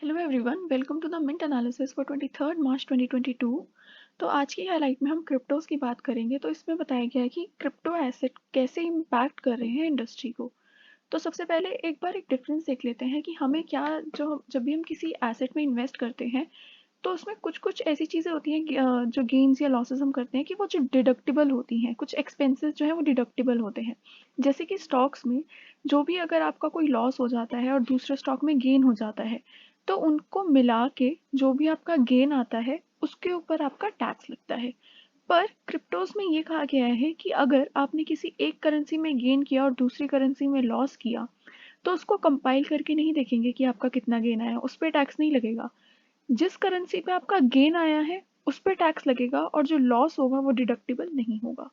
Hello everyone, welcome to the Mint analysis for 23 March 2022। तो आज की हाईलाइट में हम क्रिप्टोज की बात करेंगे। तो इसमें बताया गया है कि क्रिप्टो एसेट कैसे इम्पैक्ट कर रहे हैं इंडस्ट्री को। तो सबसे पहले एक बार एक डिफरेंस देख लेते हैं कि हमें क्या, जो जब भी हम किसी एसेट में इन्वेस्ट करते हैं तो उसमें कुछ कुछ ऐसी चीज़ें होती हैं कि, जो गेन्स या लॉसेस हम करते हैं कि वो जो डिडक्टिबल होती हैं, कुछ एक्सपेंसेस जो हैं वो डिडक्टिबल होते हैं। जैसे कि स्टॉक्स में जो भी अगर आपका कोई लॉस हो जाता है और दूसरे स्टॉक में गेन हो जाता है, तो उनको मिला के जो भी आपका गेन आता है उसके ऊपर आपका टैक्स लगता है। पर क्रिप्टोज में ये कहा गया है कि अगर आपने किसी एक करेंसी में गेन किया और दूसरी करेंसी में लॉस किया, तो उसको कंपाइल करके नहीं देखेंगे कि आपका कितना गेन आया, उस पर टैक्स नहीं लगेगा। जिस करेंसी पे आपका गेन आया है उस पर टैक्स लगेगा और जो लॉस होगा वो डिडक्टिबल नहीं होगा।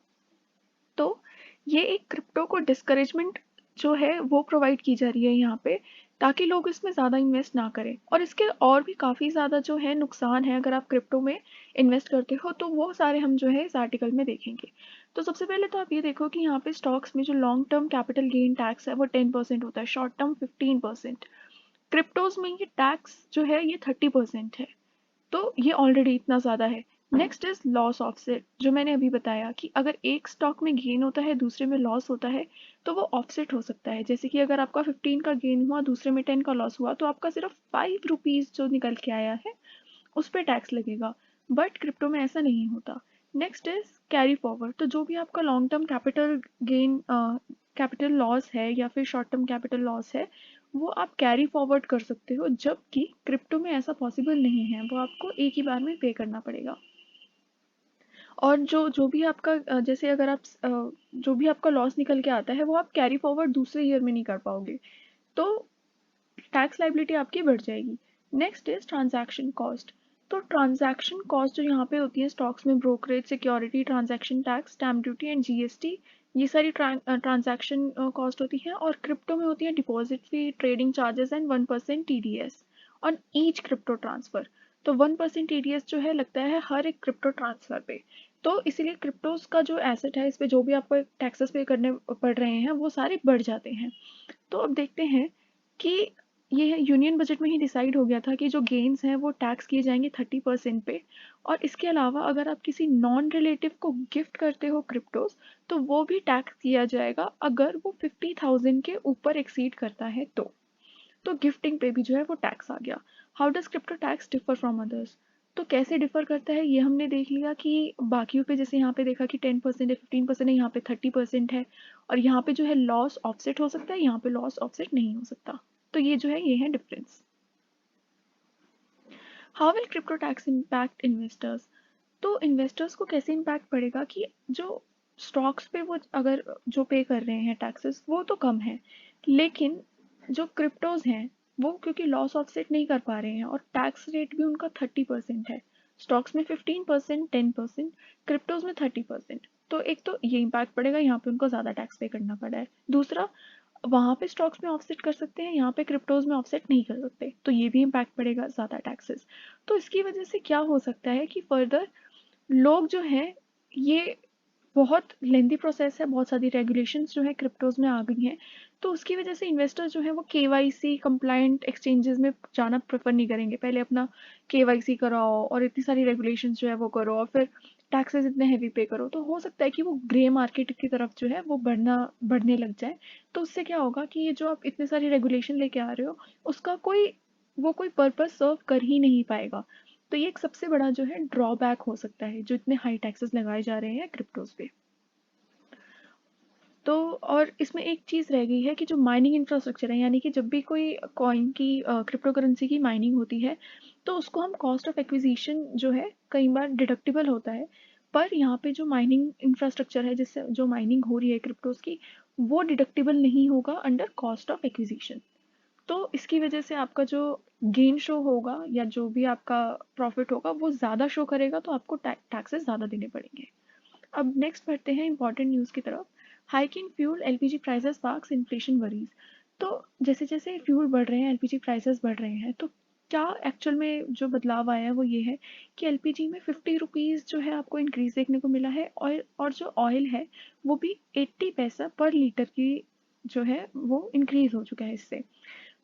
तो ये एक क्रिप्टो को डिस्करेजमेंट जो है वो प्रोवाइड की जा रही है यहाँ पे, ताकि लोग इसमें ज़्यादा इन्वेस्ट ना करें। और इसके और भी काफ़ी ज़्यादा जो है नुकसान है अगर आप क्रिप्टो में इन्वेस्ट करते हो, तो वो सारे हम जो है इस आर्टिकल में देखेंगे। तो सबसे पहले तो आप ये देखो कि यहाँ पे स्टॉक्स में जो long term capital gain tax है वो 10% होता है, शॉर्ट टर्म 15%। क्रिप्टोज में ये टैक्स जो है ये 30% है। तो ये ऑलरेडी इतना ज़्यादा है। नेक्स्ट इज लॉस ऑफसेट, जो मैंने अभी बताया कि अगर एक स्टॉक में गेन होता है दूसरे में लॉस होता है, तो वो ऑफसेट हो सकता है। जैसे कि अगर आपका 15 का गेन हुआ दूसरे में 10 का लॉस हुआ, तो आपका सिर्फ 5 रुपीज़ जो निकल के आया है उस पर टैक्स लगेगा। बट क्रिप्टो में ऐसा नहीं होता। नेक्स्ट इज कैरी फॉरवर्ड, तो जो भी आपका long term capital gain, capital loss है या फिर शॉर्ट टर्म कैपिटल लॉस है, वो आप कैरी फॉरवर्ड कर सकते हो, जबकि क्रिप्टो में ऐसा पॉसिबल नहीं है, वो आपको एक ही बार में पे करना पड़ेगा। और जो जो भी आपका जैसे अगर आप जो भी आपका लॉस निकल के आता है वो आप कैरी फॉरवर्ड दूसरे ईयर में नहीं कर पाओगे, तो टैक्स लाइबिलिटी आपकी बढ़ जाएगी। Next is transaction cost. तो ट्रांजैक्शन कॉस्ट जो यहाँ पे होती है स्टॉक्स में, brokerage, security, transaction tax, stamp duty and GST, ये सारी ट्रांजैक्शन कॉस्ट होती है। और क्रिप्टो में होती है deposit fee, trading charges and 1% TDS on each crypto transfer. तो 1% टीडीएस जो है लगता है हर एक क्रिप्टो ट्रांसफर पे। तो इसीलिए क्रिप्टोज का जो एसेट है, इस पे जो भी आपको टैक्सेस पे करने पड़ रहे हैं वो सारे बढ़ जाते हैं। तो अब देखते हैं कि ये यूनियन बजट में ही डिसाइड हो गया था कि जो गेन्स हैं वो टैक्स किए जाएंगे 30% पे। और इसके अलावा अगर आप किसी नॉन रिलेटिव को गिफ्ट करते हो क्रिप्टोज, तो वो भी टैक्स किया जाएगा अगर वो 50,000 के ऊपर एक्सीड करता है। तो गिफ्टिंग पे भी जो है वो टैक्स आ गया। How does crypto tax differ from others? तो कैसे डिफर करता है ये हमने देख लिया कि बाकियों पे, जैसे यहाँ पे देखा कि 10% है, 15% है, यहाँ पे 30% है। और यहाँ पे जो है लॉस ऑफसेट हो सकता है, यहाँ पे लॉस ऑफसेट नहीं हो सकता। तो ये जो है ये है difference. How will crypto tax impact investors? तो इन्वेस्टर्स को कैसे इम्पैक्ट पड़ेगा कि जो स्टॉक्स पे वो अगर जो पे कर रहे हैं टैक्सेस वो तो कम है, लेकिन जो क्रिप्टोज हैं वो क्योंकि लॉस ऑफसेट नहीं कर पा रहे हैं और टैक्स रेट भी उनका 30% है। स्टॉक्स में 15%, 10%, क्रिप्टोज में 30%। तो एक तो ये इम्पैक्ट पड़ेगा, यहाँ पे उनको ज़्यादा टैक्स पे करना पड़ा है। दूसरा, वहाँ पे स्टॉक्स में ऑफसेट कर सकते हैं, यहाँ पे क्रिप्टोज में ऑफसेट नहीं कर सकते, तो ये भी इम्पैक्ट पड़ेगा ज़्यादा टैक्सेस। तो इसकी वजह से क्या हो सकता है कि फर्दर लोग जो हैं, ये बहुत लेंदी प्रोसेस है, बहुत सारी रेगुलेशंस जो है क्रिप्टोज में आ गई हैं। तो उसकी वजह से इन्वेस्टर जो है वो केवाईसी कंप्लायंट एक्सचेंजेस में जाना प्रेफर नहीं करेंगे। पहले अपना केवाईसी कराओ और इतनी सारी रेगुलेशंस जो है वो करो और फिर टैक्सेस इतने हैवी पे करो, तो हो सकता है कि वो ग्रे मार्केट की तरफ जो है वो बढ़ने लग जाए। तो उससे क्या होगा कि ये जो आप इतने सारी रेगुलेशन लेके आ रहे हो उसका कोई पर्पस सर्व कर ही नहीं पाएगा। तो ये एक सबसे बड़ा जो है ड्रॉबैक हो सकता है, जो इतने हाई टैक्सेस लगाए जा रहे हैं क्रिप्टोज पे। तो और इसमें एक चीज़ रह गई है कि जो माइनिंग इंफ्रास्ट्रक्चर है, यानी कि जब भी कोई कॉइन की, क्रिप्टो करेंसी की माइनिंग होती है, तो उसको हम कॉस्ट ऑफ एक्विजिशन जो है कई बार डिडक्टिबल होता है। पर यहाँ पे जो माइनिंग इंफ्रास्ट्रक्चर है जिससे जो माइनिंग हो रही है क्रिप्टोज की, वो डिडक्टिबल नहीं होगा अंडर कॉस्ट ऑफ एक्विजिशन। तो इसकी वजह से आपका जो गेन शो होगा या जो भी आपका प्रॉफिट होगा वो ज़्यादा शो करेगा, तो आपको टैक्सेस ज़्यादा देने पड़ेंगे। अब नेक्स्ट बढ़ते हैं इंपॉर्टेंट न्यूज़ की तरफ। Hike in fuel LPG prices sparks inflation worries. तो जैसे जैसे फ्यूल बढ़ रहे हैं, एलपीजी प्राइसेस बढ़ रहे हैं, तो क्या एक्चुअल में जो बदलाव आया है वो ये है कि एलपीजी में 50 रुपीज़ जो है आपको इंक्रीज देखने को मिला है। ऑयल, और जो ऑयल है वो भी 80 पैसा पर लीटर की जो है वो इंक्रीज हो चुका है इससे।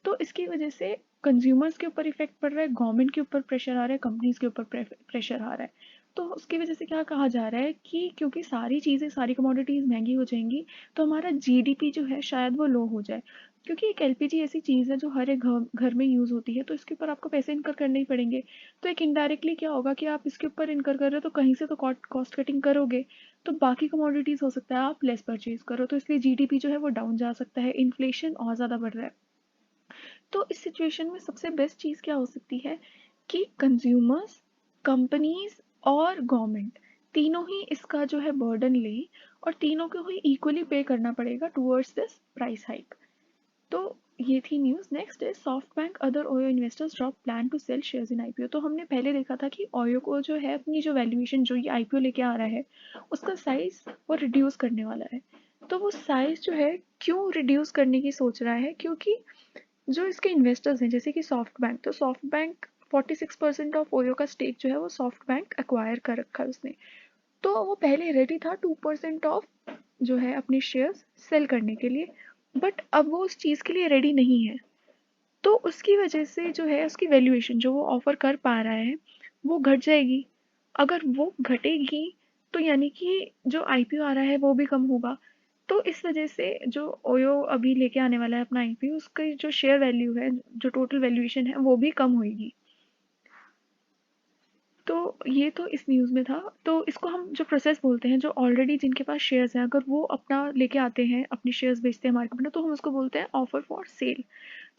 तो इसकी वजह से कंज्यूमर्स के ऊपर इफेक्ट पड़ रहा है, गवर्नमेंट के ऊपर प्रेशर आ रहा है, कंपनीज के ऊपर प्रेशर आ रहा है। तो उसकी वजह से क्या कहा जा रहा है कि क्योंकि सारी चीज़ें, सारी कमोडिटीज़ महंगी हो जाएंगी, तो हमारा जीडीपी जो है शायद वो लो हो जाए। क्योंकि एक एलपीजी ऐसी चीज़ है जो हर एक घर में यूज़ होती है, तो इसके ऊपर आपको पैसे इनकर करने ही पड़ेंगे। तो एक इनडायरेक्टली क्या होगा कि आप इसके ऊपर इनकर कर रहे हो, तो कहीं से तो कॉस्ट कटिंग करोगे, तो बाकी कमोडिटीज़ हो सकता है आप लेस परचेज करो, तो इसलिए जीडीपी जो है वो डाउन जा सकता है, इन्फ्लेशन और ज़्यादा बढ़ रहा है। तो इस सिचुएशन में सबसे बेस्ट चीज़ क्या हो सकती है कि कंज्यूमर्स, कंपनीज और गवर्नमेंट तीनों ही इसका जो है बर्डन ले, और तीनों को ही इक्वली पे करना पड़ेगा टुवर्ड्स दिस प्राइस हाइक। तो ये थी न्यूज़। नेक्स्ट है SoftBank other OYO investors drop plan to sell shares in IPO. तो हमने पहले देखा था कि ओयो को जो है अपनी जो वैल्यूएशन जो ये आईपीओ लेके आ रहा है उसका साइज वो रिड्यूस करने वाला है। तो वो साइज जो है क्यों रिड्यूस करने की सोच रहा है, क्योंकि जो इसके इन्वेस्टर्स हैं जैसे कि सॉफ्ट बैंक, तो सॉफ्ट बैंक 46% ऑफ ओयो का स्टेक जो है वो सॉफ्ट बैंक एक्वायर कर रखा है उसने। तो वो पहले रेडी था 2% ऑफ जो है अपने शेयर्स सेल करने के लिए, बट अब वो उस चीज़ के लिए रेडी नहीं है। तो उसकी वजह से जो है उसकी वैल्यूएशन जो वो ऑफर कर पा रहा है वो घट जाएगी। अगर वो घटेगी तो यानी कि जो आईपीओ आ रहा है वो भी कम होगा। तो इस वजह से जो ओयो अभी लेके आने वाला है अपना आईपीओ, उसकी जो शेयर वैल्यू है, जो टोटल वैल्यूएशन है वो भी कम होगी। तो ये तो इस न्यूज़ में था। तो इसको हम जो प्रोसेस बोलते हैं, जो ऑलरेडी जिनके पास शेयर्स हैं अगर वो अपना लेके आते हैं, अपने शेयर्स बेचते हैं मार्केट में, तो हम उसको बोलते हैं ऑफर फॉर सेल।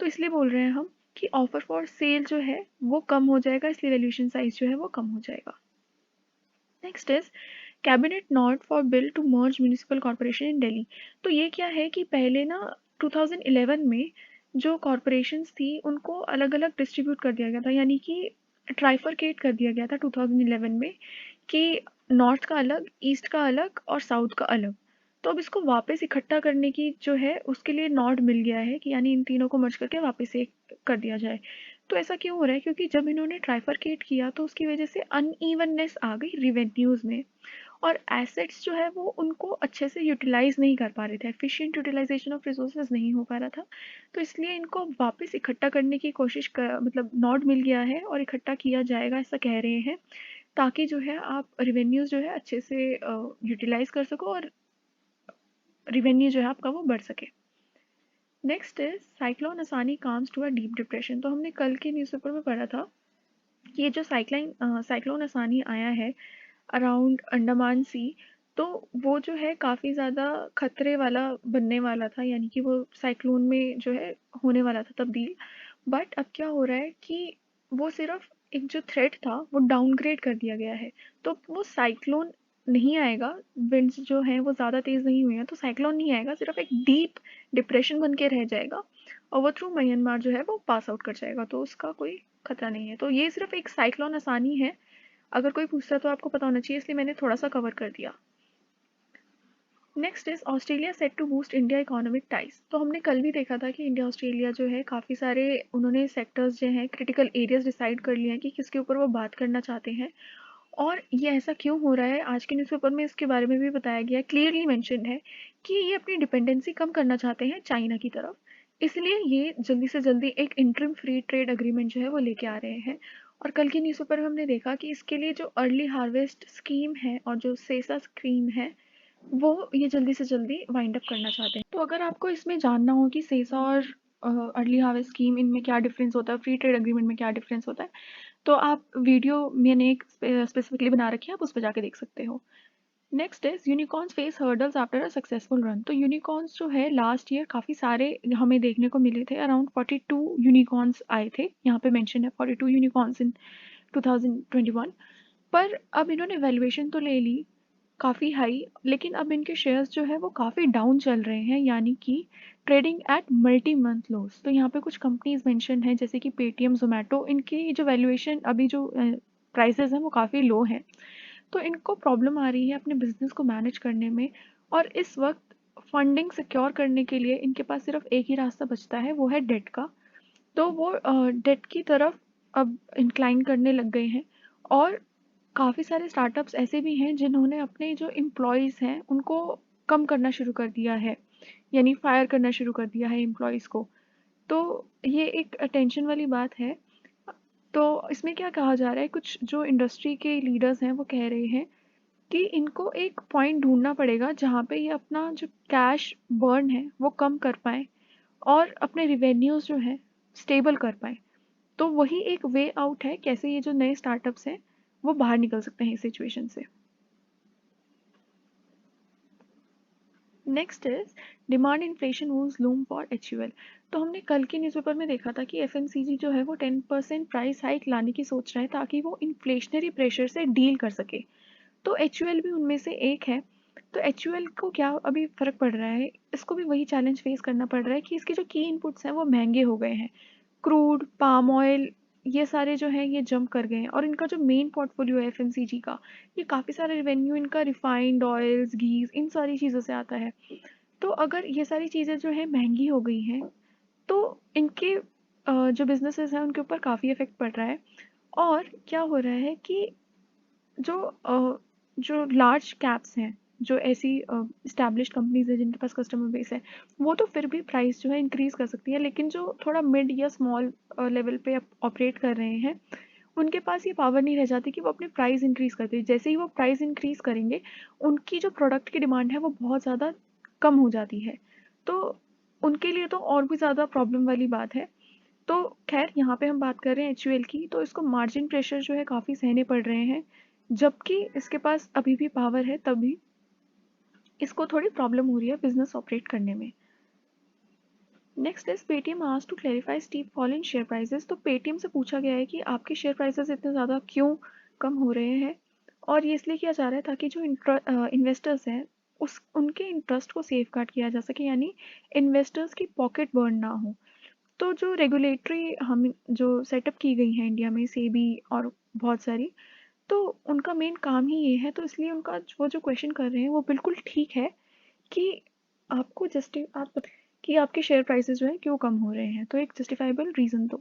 तो इसलिए बोल रहे हैं हम कि ऑफर फॉर सेल जो है वो कम हो जाएगा, इसलिए वैल्यूएशन साइज जो है वो कम हो जाएगा। Next is cabinet nod for bill to merge municipal corporation in Delhi. तो ये क्या है कि पहले ना 2011 में जो कॉर्पोरेशंस थी उनको अलग अलग डिस्ट्रीब्यूट कर दिया गया था, यानी कि ट्राइफरकेट कर दिया गया था 2011 में कि नॉर्थ का अलग, ईस्ट का अलग और साउथ का अलग। तो अब इसको वापस इकट्ठा करने की जो है उसके लिए नॉड मिल गया है कि यानी इन तीनों को मर्ज करके वापस एक कर दिया जाए। तो ऐसा क्यों हो रहा है, क्योंकि जब इन्होंने ट्राइफरकेट किया तो उसकी वजह से अनइवननेस आ गई रिवेन्यूज़ में, और एसेट्स जो है वो उनको अच्छे से यूटिलाइज नहीं कर पा रहे थे, एफिशिएंट यूटिलाइजेशन ऑफ रिसोर्सेज नहीं हो पा रहा था। तो इसलिए इनको वापस इकट्ठा करने की कोशिश कर, मतलब नॉड मिल गया है और इकट्ठा किया जाएगा ऐसा कह रहे हैं, ताकि जो है आप रिवेन्यूज़ जो है अच्छे से यूटिलाइज कर सको और रिवेन्यू जो है आपका वो बढ़ सके। Next is cyclone Asani comes to a deep depression. तो हमने कल के न्यूज़पेपर में पढ़ा था कि ये जो साइक्लोन असानी आया है अराउंड अंडमान सी, तो वो जो है काफ़ी ज़्यादा खतरे वाला बनने वाला था, यानी कि वो साइक्लोन में जो है होने वाला था तब्दील। बट अब क्या हो रहा है कि वो सिर्फ एक जो थ्रेट था वो डाउनग्रेड कर दिया गया है। तो वो साइक्लोन नहीं आएगा, विंड्स जो हैं वो ज़्यादा तेज़ नहीं हुई हैं, तो साइक्लोन नहीं आएगा, सिर्फ एक डीप डिप्रेशन बन के रह जाएगा और वो थ्रू म्यांमार जो है वो पास आउट कर जाएगा, तो उसका कोई खतरा नहीं है। तो ये सिर्फ एक साइक्लोन आसानी है, अगर कोई पूछता तो आपको पता होना चाहिए, इसलिए मैंने थोड़ा सा कवर कर दिया। Next is Australia set to boost India economic ties. तो हमने कल भी देखा था कि इंडिया ऑस्ट्रेलिया जो है काफ़ी सारे उन्होंने सेक्टर्स जो हैं क्रिटिकल एरियाज डिसाइड कर लिए हैं कि किसके ऊपर वो बात करना चाहते हैं। और ये ऐसा क्यों हो रहा है, आज के न्यूज़पेपर में इसके बारे में भी बताया गया है, क्लियरली मेंशन है कि ये अपनी डिपेंडेंसी कम करना चाहते हैं चाइना की तरफ, इसलिए ये जल्दी से जल्दी एक इंटरिम फ्री ट्रेड अग्रीमेंट जो है वो लेके आ रहे हैं। और कल के न्यूज़पेपर में हमने देखा कि इसके लिए जो अर्ली हार्वेस्ट स्कीम है और जो सेसा स्कीम है वो ये जल्दी से जल्दी वाइंड अप करना चाहते हैं। तो अगर आपको इसमें जानना हो कि सेसा और अर्ली हार्वेस्ट स्कीम इनमें क्या डिफरेंस होता है, फ्री ट्रेड अग्रीमेंट में क्या डिफरेंस होता है, तो आप वीडियो मैंने एक स्पेसिफिकली बना रखी है, आप उस पर जाके देख सकते हो। Next is unicorns face hurdles after a successful run. तो यूनिकॉर्न्स जो है लास्ट ईयर काफ़ी सारे हमें देखने को मिले थे, अराउंड 42 यूनिकॉर्न्स आए थे, यहाँ पे मेंशन है 42 यूनिकॉर्न्स इन 2021। पर अब इन्होंने वैल्यूएशन तो ले ली काफ़ी हाई, लेकिन अब इनके शेयर्स जो है वो काफ़ी डाउन चल रहे हैं, यानी कि trading at multi month loss. तो यहाँ पे कुछ कंपनीज मेंशन है जैसे कि पेटीएम, जोमेटो, इनकी जो वैल्यूएशन अभी जो प्राइसेस हैं वो काफ़ी लो हैं। तो इनको प्रॉब्लम आ रही है अपने बिजनेस को मैनेज करने में, और इस वक्त फंडिंग सिक्योर करने के लिए इनके पास सिर्फ एक ही रास्ता बचता है, वो है डेट का। तो वो डेट की तरफ अब इंक्लाइन करने लग गए हैं। और काफ़ी सारे स्टार्टअप्स ऐसे भी हैं जिन्होंने अपने जो एम्प्लॉयज़ हैं उनको कम करना शुरू कर दिया है, यानी फायर करना शुरू कर दिया है एम्प्लॉयज़ को। तो ये एक टेंशन वाली बात है। तो इसमें क्या कहा जा रहा है, कुछ जो इंडस्ट्री के लीडर्स हैं वो कह रहे हैं कि इनको एक पॉइंट ढूंढना पड़ेगा जहाँ पे ये अपना जो कैश बर्न है वो कम कर पाएँ और अपने रिवेन्यूज जो है स्टेबल कर पाएँ। तो वही एक वे आउट है कैसे ये जो नए स्टार्टअप्स हैं वो बाहर निकल सकते हैं इस सिचुएशन से। Next is demand inflation whose loom for HUL। तो हमने कल के न्यूज़पेपर में देखा था कि FMCG जो है वो 10% प्राइस हाइक लाने की सोच रहा है ताकि वो इन्फ्लेशनरी प्रेशर से डील कर सके। तो HUL भी उनमें से एक है। तो HUL को क्या अभी फ़र्क पड़ रहा है, इसको भी वही चैलेंज फेस करना पड़ रहा है कि इसके जो की इनपुट्स हैं वो महंगे हो गए हैं। क्रूड, पाम ऑयल, ये सारे जो हैं ये जंप कर गए हैं और इनका जो मेन पोर्टफोलियो है FMCG का, ये काफ़ी सारा रेवेन्यू इनका रिफाइंड ऑयल्स, घीस, इन सारी चीज़ों से आता है। तो अगर ये सारी चीज़ें जो है महंगी हो गई हैं तो इनके जो बिजनेसेस हैं उनके ऊपर काफ़ी इफेक्ट पड़ रहा है। और क्या हो रहा है कि जो जो लार्ज कैप्स हैं, जो ऐसी एस्टैब्लिश्ड कंपनीज हैं जिनके पास कस्टमर बेस है, वो तो फिर भी प्राइस जो है इंक्रीज कर सकती है, लेकिन जो थोड़ा मिड या स्मॉल लेवल पे ऑपरेट कर रहे हैं उनके पास ये पावर नहीं रह जाती कि वो अपनी प्राइस इंक्रीज करते। जैसे ही वो प्राइस इंक्रीज करेंगे उनकी जो प्रोडक्ट की डिमांड है वो बहुत ज़्यादा कम हो जाती है। तो उनके लिए तो और भी ज़्यादा प्रॉब्लम वाली बात है। तो खैर यहाँ पे हम बात कर रहे हैं HUL की, तो इसको मार्जिन प्रेशर जो है काफ़ी सहने पड़ रहे हैं, जबकि इसके पास अभी भी पावर है, तभी इसको थोड़ी प्रॉब्लम हो रही है बिजनेस ऑपरेट करने में। Next is Paytm asked to clarify steep fall in share prices. तो पेटीएम से पूछा गया है कि आपके शेयर प्राइसेस इतने ज़्यादा क्यों कम हो रहे हैं, और ये इसलिए किया जा रहा है ताकि जो इन्वेस्टर्स हैं उस उनके इंटरेस्ट को सेफ गार्ड किया जा सके, यानी इन्वेस्टर्स की पॉकेट बर्न ना हो। तो जो रेगुलेटरी हम जो सेटअप की गई हैं इंडिया में, सेबी और बहुत सारी, तो उनका मेन काम ही ये है। तो इसलिए उनका वो जो क्वेश्चन कर रहे हैं वो बिल्कुल ठीक है कि आपको आप कि आपके शेयर प्राइसेस जो है क्यों कम हो रहे हैं, तो एक जस्टिफाइबल रीज़न दो।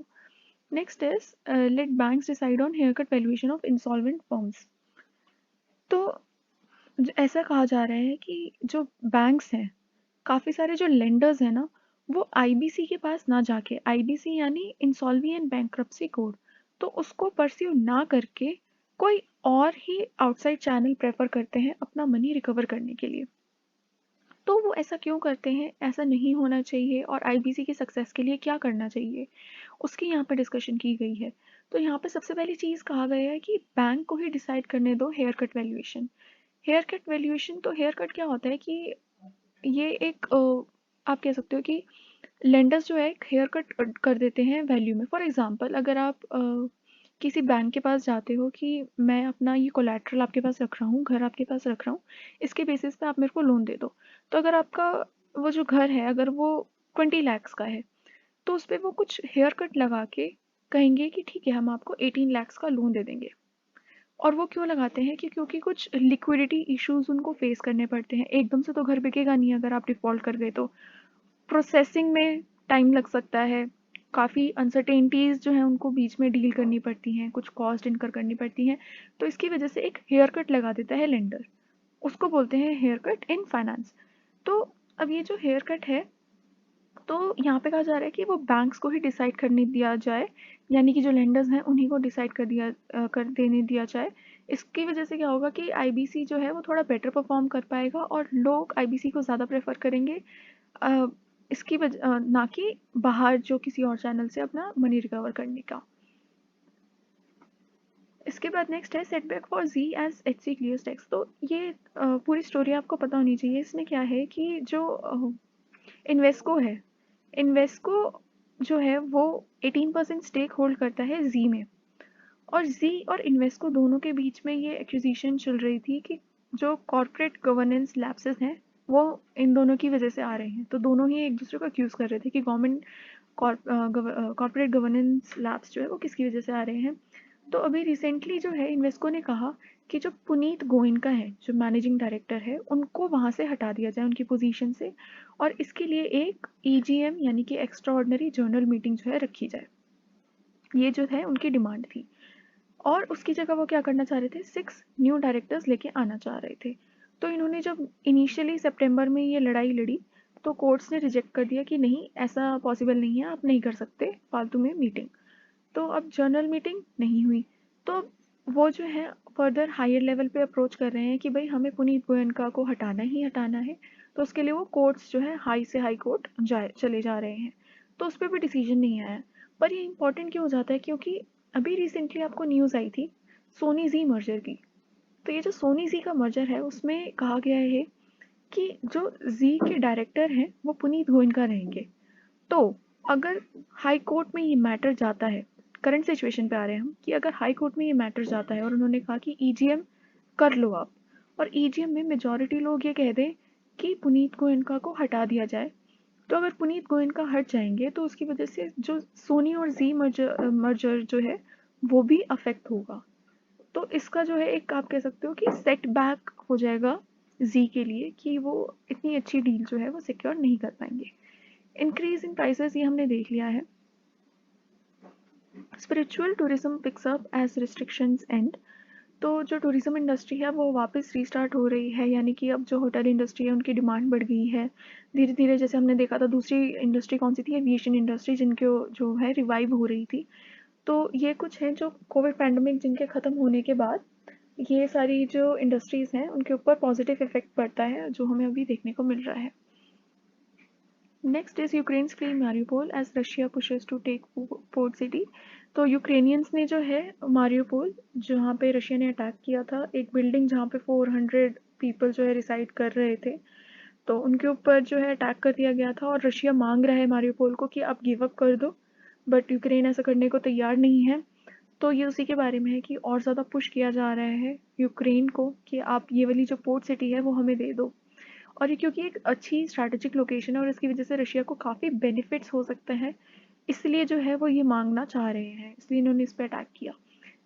Next is let banks decide on haircut valuation of insolvent firms. तो ऐसा कहा जा रहा है कि जो बैंक्स हैं, काफ़ी सारे जो लेंडर्स हैं ना, वो IBC के पास ना जाके, IBC यानी इंसॉल्वेंट बैंक्रप्सी कोड, तो उसको परस्यू ना करके कोई और ही आउटसाइड चैनल प्रेफर करते हैं अपना मनी रिकवर करने के लिए। तो वो ऐसा क्यों करते हैं, ऐसा नहीं होना चाहिए, और IBC की सक्सेस के लिए क्या करना चाहिए, उसकी यहाँ पे डिस्कशन की गई है। तो यहाँ पे सबसे पहली चीज़ कहा गया है कि बैंक को ही डिसाइड करने दो haircut valuation. Haircut valuation, तो हेयर कट क्या होता है कि ये एक आप कह सकते हो कि लेंडर्स जो है एक हेयर कट कर देते हैं वैल्यू में। फॉर एग्जांपल, अगर आप किसी बैंक के पास जाते हो कि मैं अपना ये कोलैटरल आपके पास रख रहा हूँ, घर आपके पास रख रहा हूँ, इसके बेसिस पे आप मेरे को लोन दे दो। तो अगर आपका वो जो घर है अगर वो 20 lakhs का है, तो उस पर वो कुछ हेयर कट लगा के कहेंगे कि ठीक है हम आपको 18 lakhs का लोन दे देंगे। और वो क्यों लगाते हैं कि क्योंकि कुछ लिक्विडिटी इश्यूज उनको फेस करने पड़ते हैं। एकदम से तो घर बिकेगा नहीं अगर आप डिफ़ॉल्ट कर गए तो। प्रोसेसिंग में टाइम लग सकता है, काफ़ी अनसर्टेनिटीज़ जो हैं उनको बीच में डील करनी पड़ती हैं, कुछ कॉस्ट इनकर करनी पड़ती हैं। तो इसकी वजह से एक हेयर कट लगा देता है लेंडर, उसको बोलते हैं हेयर कट इन फाइनेंस। तो अब ये जो हेयर कट है, तो यहाँ पे कहा जा रहा है कि वो बैंक्स को ही डिसाइड करने दिया जाए, यानी कि जो लेंडर्स हैं उन्हीं को डिसाइड कर देने दिया जाए। इसकी वजह से क्या होगा कि IBC जो है वो थोड़ा बेटर परफॉर्म कर पाएगा और लोग IBC को ज़्यादा प्रेफर करेंगे, अ, इसकी वजह ना कि बाहर जो किसी और चैनल से अपना मनी रिकवर करने का। इसके बाद नेक्स्ट है setback for Zee as HC clears tax. तो ये पूरी स्टोरी आपको पता होनी चाहिए। इसमें क्या है कि जो इन्वेस्को है, इन्वेस्को जो है वो 18% स्टेक होल्ड करता है जी में, और जी और इन्वेस्को दोनों के बीच में ये एक्विजिशन चल रही थी कि जो कॉर्पोरेट गवर्नेंस लैप्सेस हैं वो इन दोनों की वजह से आ रहे हैं। तो दोनों ही एक दूसरे को अक्यूज़ कर रहे थे कि गवर्नमेंट कॉर्पोरेट गवर्नेंस लैब्स जो है वो किसकी वजह से आ रहे हैं। तो अभी रिसेंटली जो है इन्वेस्को ने कहा कि जो पुनीत गोयनका है जो मैनेजिंग डायरेक्टर है उनको वहाँ से हटा दिया जाए उनकी पोजीशन से, और इसके लिए एक EGM यानी कि एक्स्ट्रा ऑर्डिनरी जनरल मीटिंग जो है रखी जाए। ये जो है उनकी डिमांड थी, और उसकी जगह वो क्या करना चाह रहे थे, 6 न्यू डायरेक्टर्स लेके आना चाह रहे थे। तो इन्होंने जब इनिशियली सितंबर में ये लड़ाई लड़ी, तो कोर्ट्स ने रिजेक्ट कर दिया कि नहीं, ऐसा पॉसिबल नहीं है, आप नहीं कर सकते फालतू में मीटिंग। तो अब जनरल मीटिंग नहीं हुई, तो वो जो है फर्दर हायर लेवल पे अप्रोच कर रहे हैं कि भाई हमें पुनीत गोयनका को हटाना ही हटाना है। तो उसके लिए वो कोर्ट्स जो है हाई से हाई कोर्ट चले जा रहे हैं। तो उस पर भी डिसीजन नहीं आया। पर ये इंपॉर्टेंट क्यों हो जाता है, क्योंकि अभी रिसेंटली आपको न्यूज़ आई थी सोनी जी मर्जर की। तो ये जो सोनी जी का मर्जर है उसमें कहा गया है कि जो जी के डायरेक्टर हैं वो पुनीत गोयनका रहेंगे। तो अगर हाई कोर्ट में ये मैटर जाता है, करंट सिचुएशन पे आ रहे हैं हम, कि अगर हाई कोर्ट में ये मैटर जाता है और उन्होंने कहा कि ईजीएम कर लो आप, और ईजीएम में मेजॉरिटी लोग ये कह दें कि पुनीत गोयनका को हटा दिया जाए, तो अगर पुनीत गोयनका हट जाएंगे तो उसकी वजह से जो सोनी और जी मर्जर जो है वो भी अफेक्ट होगा। तो इसका जो है एक आप कह सकते हो कि सेट बैक हो जाएगा जी के लिए, कि वो इतनी अच्छी डील जो है वो सिक्योर नहीं कर पाएंगे। इंक्रीज इन प्राइसेस ये हमने देख लिया है। Spiritual tourism picks up as restrictions end. तो जो टूरिज्म इंडस्ट्री है वो वापस रीस्टार्ट हो रही है, यानी कि अब जो होटल इंडस्ट्री है उनकी डिमांड बढ़ गई है धीरे धीरे। जैसे हमने देखा था दूसरी इंडस्ट्री कौन सी थी, एविएशन इंडस्ट्री, जिनके जो है रिवाइव हो रही थी। तो ये कुछ हैं जो कोविड पैंडमिक जिनके ख़त्म होने के बाद ये सारी जो इंडस्ट्रीज़ हैं उनके ऊपर पॉजिटिव इफेक्ट पड़ता है, जो हमें अभी देखने को मिल रहा है। Next is Ukraine's free Mariupol as Russia pushes to take port city. तो यूक्रेनियंस ने जो है मारियोपोल, जहाँ पे रशिया ने अटैक किया था, एक बिल्डिंग जहाँ पे 400 पीपल जो है रिसाइड कर रहे थे, तो उनके ऊपर जो है अटैक कर दिया गया था। और रशिया मांग रहा है मारियोपोल को कि आप गिव अप कर दो, बट यूक्रेन ऐसा करने को तैयार नहीं है। तो ये उसी के बारे में है कि और ज़्यादा पुश किया जा रहा है यूक्रेन को कि आप ये वाली जो पोर्ट सिटी है वो हमें दे दो। और ये क्योंकि एक अच्छी स्ट्रैटेजिक लोकेशन है और इसकी वजह से रशिया को काफ़ी बेनिफिट्स हो सकते हैं, इसलिए जो है वो ये मांगना चाह रहे हैं, इसलिए इन्होंने इस पर अटैक किया।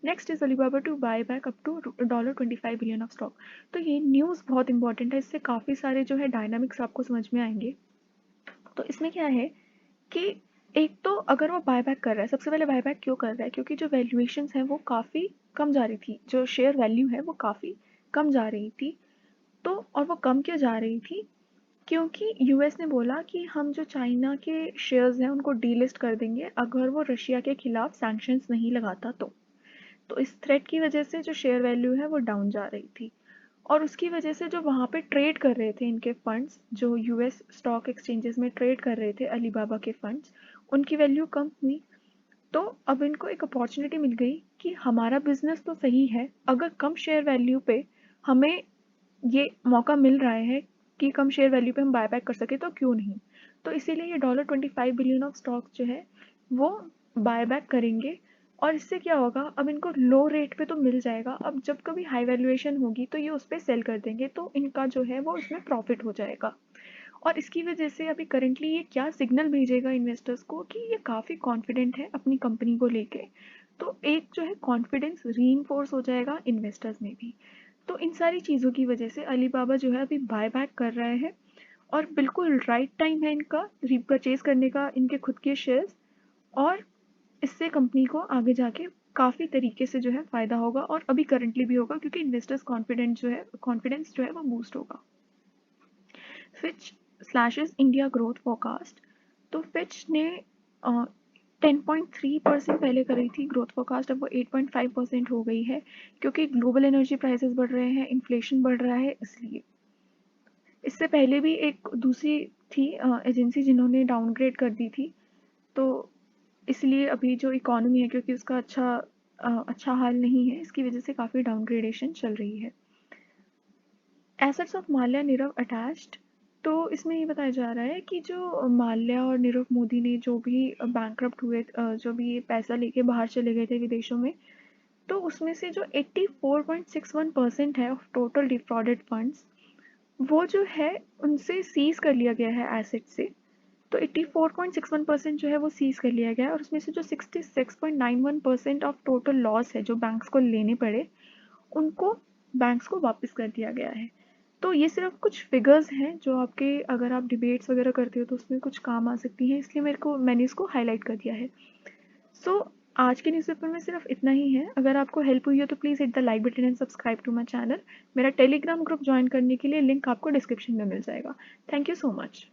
Next is Alibaba to buy back up to $25 billion of stock. तो ये न्यूज़ बहुत इंपॉर्टेंट है, इससे काफ़ी सारे जो है डायनामिक्स आपको समझ में आएंगे। तो इसमें क्या है कि एक तो अगर वो बायबैक कर रहा है, सबसे पहले बायबैक क्यों कर रहा है, क्योंकि जो वैल्यूएशंस हैं वो काफ़ी कम जा रही थी, जो शेयर वैल्यू है वो काफ़ी कम जा रही थी। तो और वो कम क्यों जा रही थी, क्योंकि यूएस ने बोला कि हम जो चाइना के शेयर्स हैं उनको डीलिस्ट कर देंगे अगर वो रशिया के खिलाफ सैंक्शंस नहीं लगाता। तो इस थ्रेट की वजह से जो शेयर वैल्यू है वो डाउन जा रही थी, और उसकी वजह से जो वहाँ पे ट्रेड कर रहे थे इनके फंड्स, जो यूएस स्टॉक एक्सचेंजेस में ट्रेड कर रहे थे अलीबाबा के फंड्स, उनकी वैल्यू कम हुई। तो अब इनको एक अपॉर्चुनिटी मिल गई कि हमारा बिजनेस तो सही है, अगर कम शेयर वैल्यू पे हमें ये मौका मिल रहा है कि कम शेयर वैल्यू पे हम बायबैक कर सके, तो क्यों नहीं। तो इसीलिए ये $25 बिलियन ऑफ स्टॉक जो है वो बायबैक करेंगे। और इससे क्या होगा, अब इनको लो रेट पे तो मिल जाएगा, अब जब कभी हाई वैल्यूएशन होगी तो ये उस पर सेल कर देंगे, तो इनका जो है वो इसमें प्रॉफिट हो जाएगा। और इसकी वजह से अभी करंटली ये क्या सिग्नल भेजेगा इन्वेस्टर्स को कि ये काफ़ी कॉन्फिडेंट है अपनी कंपनी को लेके। तो एक जो है कॉन्फिडेंस रीइंफोर्स हो जाएगा इन्वेस्टर्स में भी। तो इन सारी चीज़ों की वजह से अलीबाबा जो है अभी बाय बैक कर रहा है, और बिल्कुल राइट टाइम है इनका रीपरचेज करने का इनके खुद के शेयर्स। और इससे कंपनी को आगे जाके काफ़ी तरीके से जो है फ़ायदा होगा, और अभी करंटली भी होगा, क्योंकि इन्वेस्टर्स कॉन्फिडेंस जो है वो बूस्ट होगा। Fitch slashes India growth forecast. तो फिच ने 10.3% पहले करी थी ग्रोथ फोरकास्ट, अब वो 8.5% हो गई है, क्योंकि ग्लोबल एनर्जी प्राइसेस बढ़ रहे हैं, इन्फ्लेशन बढ़ रहा है, इसलिए। इससे पहले भी एक दूसरी थी एजेंसी जिन्होंने डाउनग्रेड कर दी थी, तो इसलिए अभी जो इकोनॉमी है, क्योंकि उसका अच्छा हाल नहीं है, इसकी वजह से काफ़ी डाउनग्रेडेशन चल रही है। Assets of Mallya Nirav attached. तो इसमें ये बताया जा रहा है कि जो माल्या और नीरव मोदी ने जो भी बैंकरप्ट हुए, जो भी पैसा लेके बाहर चले गए थे विदेशों में, तो उसमें से जो 84.61% है ऑफ टोटल डिफ्रॉडेड फंड्स, वो जो है उनसे सीज कर लिया गया है एसेट से। तो 84.61% जो है वो सीज कर लिया गया है, और उसमें से जो 66.91% ऑफ टोटल लॉस है जो बैंक्स को लेने पड़े, उनको बैंक्स को वापस कर दिया गया है। तो ये सिर्फ कुछ फिगर्स हैं जो आपके अगर आप डिबेट्स वगैरह करते हो तो उसमें कुछ काम आ सकती हैं, इसलिए मैंने इसको हाईलाइट कर दिया है। सो आज के न्यूज़पेपर में सिर्फ इतना ही है। अगर आपको हेल्प हुई हो तो please hit the like button and subscribe to my channel. मेरा टेलीग्राम ग्रुप ज्वाइन करने के लिए लिंक आपको डिस्क्रिप्शन में मिल जाएगा। Thank you so much.